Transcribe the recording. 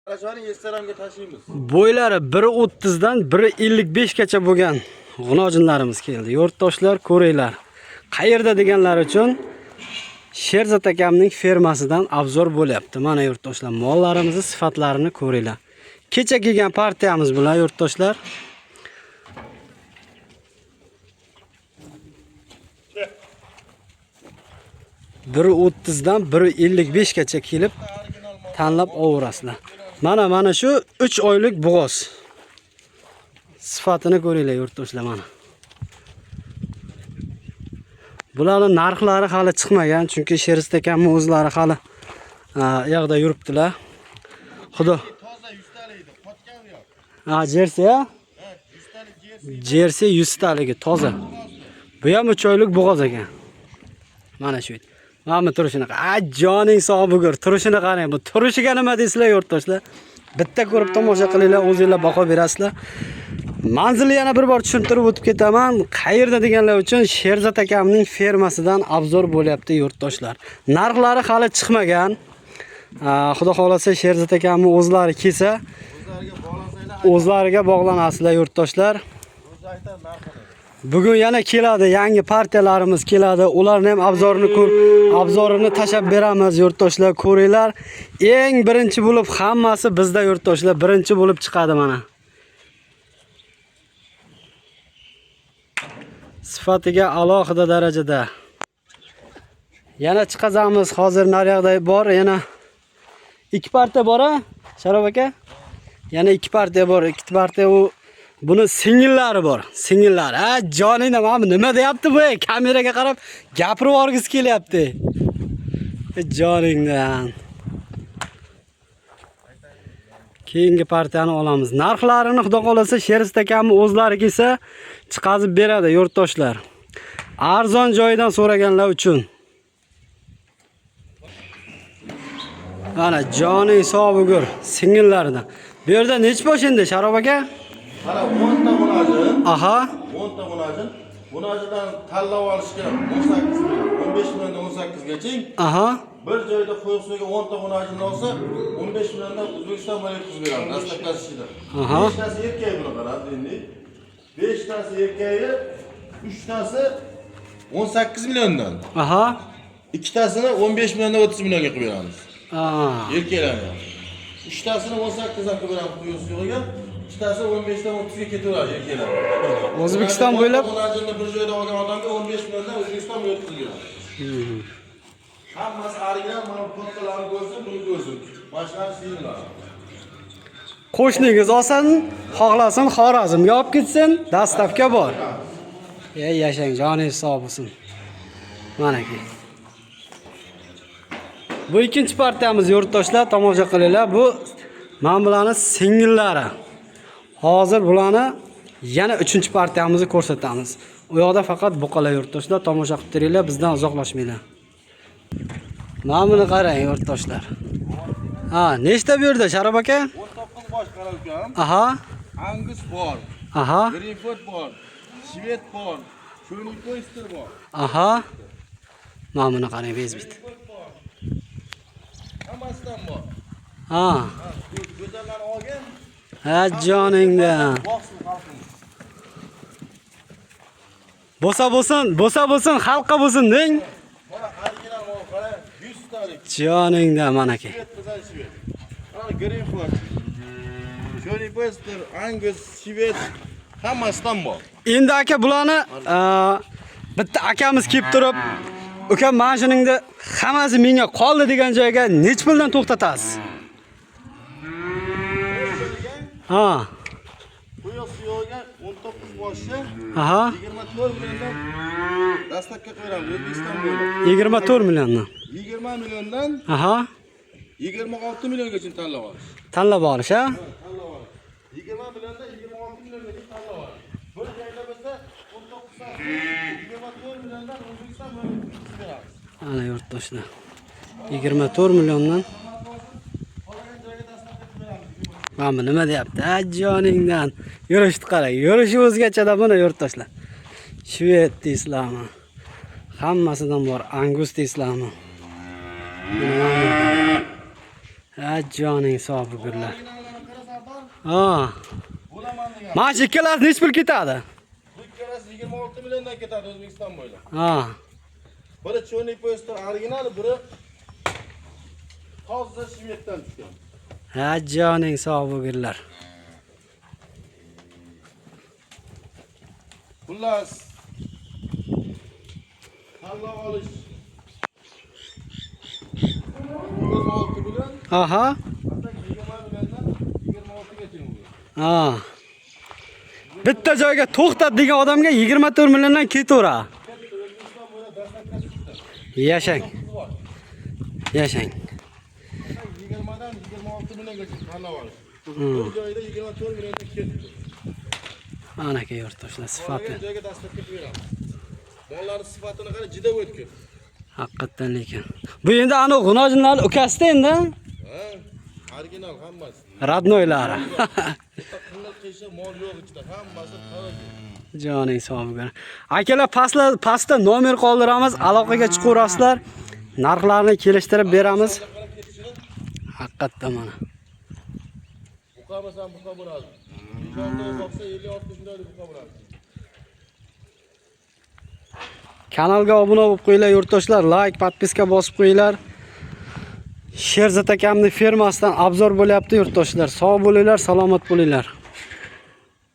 Qarashani Esteramga tashlaymiz. Bo'ylari 1.30 dan 1.55 gacha bo'lgan g'unojinlarimiz keldi. Yurtdoshlar, ko'ringlar. Qayerda deganlar uchun Sherzod akamning fermasidan obzor bo'lyapti. Mana yurtdoshlar, mollarimizni sifatlarini ko'ringlar. Kecha kelgan partiyamiz bilan yurtdoshlar. Bir 30 dan 1.55 gacha kelib tanlab olaverasizlar. Mana shu 3 oylik bo'g'oz. Sifatini ko'ringlar yurtdoshlar mana. Bularning narxlari hali chiqmagan, chunki Sherzod akamning o'zlari hali yoqda yuribdilar. Xudo. Toza 100 talik edi, qotgan yo'q. Jersey a? Jersey 100 taligi toza. Bu ham 3 oylik bo'g'oz ekan. Mana shu. Mana turishini qara. Joning sog' bo'lgur. Turishini qarang. Bu turishiga nima deysizlar yurtdoshlar? Bitta ko'rib tomosha qilinglar, o'zingizlar baho berasizlar. Manzilni yana bir bor tushuntirib o'tib ketaman. Qayerda deganlar uchun Sherzod akamning fermasidan obzor bo'lyapti yurtdoshlar. Narxlari hali chiqmagan. Xudo xolasa Sherzod akamning o'zlari kelsa, o'zlariga bog'lanasizlar yurtdoshlar. Bugun yana keladi, yangi partiyalarimiz keladi. Ularni ham obzorini tashab beramiz yurtdoshlar, ko'ringlar. Eng birinchi bo'lib hammasi bizda yurtdoshlar, birinchi bo'lib chiqadi mana. Sifatiga alohida darajada. Yana chiqazamiz. Hozir naryoqda bor, yana 2 partiya bor-a? Sharof aka? Yana 2 partiya bor. 2 partiya u buni singillari bor. Singillari. Joningda mana nima deyapti bu? Kameraga qarab gapirib o'rgis kelyapti. Joningdan. Keyingi partiyani olamiz. Narxlarini xudo xolasa Sherzod akamning o'zlari kelsa chiqazib beradi yurtdoshlar. Arzon joyidan so'raganlar uchun. Mana joning sog' bo'lgur, singillaridan. Bu yerda nech bosh endi Sharof aka? Mana 10 ta g'unojin. Aha. 10 ta g'unojin. G'unojindan tanlab olishga 18 million, 15 milliondan 18 gacha. Aha. Bir joyda qo'yib so'yga 10 ta g'unojin olsa, 15 milliondan O'zbekiston moliya tuzib beramiz. Dastlabkasida. Aha. 5 tasi erkak buni qarab endi. 5 tasi erkagi, 3 tasi 18 milliondan. Aha. 2 tasini 15 milliondan 30 millionga qilib beramiz. Erkaklarni. 3 tasini 18 dan qilib beramiz qo'yib so'yga. 2 tasi 15 dan 30 ga ketaveradi erkaklar. O'zbekiston bo'ylab g'unojinni bir joyda olgan odamga 15 milliondan O'zbekiston moliya tuzib beramiz. Hammasi original, mana fotolarni ko'rsin, buni ko'rsin. Boshqani siylar. qo'shningiz olsin, xohlasin Xorazmga olib ketsin, dastavka bor. Yashang, joningiz sog' bo'lsin. Mana ki. Bu ikkinchi partiyamiz yurtdoshlar, tomosha qilinglar. Bu men bularning singillari. Hozir bularni yana 3-partiyamizni ko'rsatamiz. U yoqda faqat buqalar yurtdoshlar, tomosha qilib turinglar, bizdan uzoqlashmanglar. Mana buni qarang yurtdoshlar. Nechta bu yerda Sharof aka? 19 bosh qara ukam. Aha. Angus bor. Aha. Greenford bor. Shved bor. Sho'nikoyster bor. Aha. Mana buni qarang, bezbit. Hammasidan bor. Go'zallarni olgan. Joningdan. Bo'lsa bo'lsin, xalqqa bo'lsin deng. Mana original mol qara, 100 talik. Joningdan mana ki. Mana Greenford. Sho'nikoyster, Angus, Shved hammasidan bor. Endi aka bularni bitta akamiz kelib turib, "Ukam, mana shuningda hammasi menga qoldi" degan joyga nech puldan to'xtatasiz? Qo'yoq suyog'iga 19 boshi. Aha. 24 milliondan dastlabga qo'yamiz O'zbekiston bo'ylab. 24 milliondan. 20 milliondan Aha. 26 milliongacha tanlab olish. Tanlab olish, ha? Tanlab olish. 20 milliondan 26 milliongacha tanlab olish. Bir joyda bo'lsa 19 soat 24 milliondan O'zbekiston bo'ylab tuzib beramiz. Ana yurtdoshlar. 24 milliondan. Qolgan joyga dastlabga beramiz. Mana nima deyapti? Joningdan. Yurishni qarang. Yurishi o'zgacha-da buni yurtdoshlar. Shved deysizlarmi? Hammasidan bor. Angus deysizlarmi? Ha, joning sog' bo'linglar. Originallarni qara Sardor. Ha. Bo'laman degan. Mana shu ikkalasi nech pul ketadi? Bu ikkalasi 26 milliondan ketadi O'zbekiston bo'ylab. Ha. Biri cho'nik poyezd original, biri toza shveddan tushgan. Ha, joning sog' bo'linglar. Xullas tanlab olish 26 million, Aha. atak 20 milliondan 26 ga teng bo'ladi. Ha. Bitta joyga to'xtat degan odamga 24 milliondan ketaveradi. O'zbekiston bo'ylab dastlabki chiqdi. Yashang. Yashang. 20 dan 26 milliongacha tanlab olish. Bir joyda 24 milliondan ketdi. Mana ke yurtdoshlar sifati. Qolgan joyga dastlabki beramiz. Mollarning sifatini qara, juda o'tkir. Haqiqatan lekin. Bu endi ana g'unojinlar ukasida endi. Ha, original hammasi. Radnoylari. Qilib qilsa mol yo'q ichida, hammasi qara. Joning sog' bo'lsin. Akalar pastda nomer qoldiramiz, aloqaga chiqaverasizlar. Narxlarni kelishtirib beramiz. Haqiqatan mana. Buqamasan buqa bo'ladi. Vijdonda boqsa 50-60 million buqa bo'ladi. Kanalga obuna bo'lib qo'yinglar yurtdoshlar, like, podpiska bosib qo'yinglar. Sherzat akamning fermasidan obzor bo'lyapti yurtdoshlar. Sog' bo'linglar, salomat bo'linglar.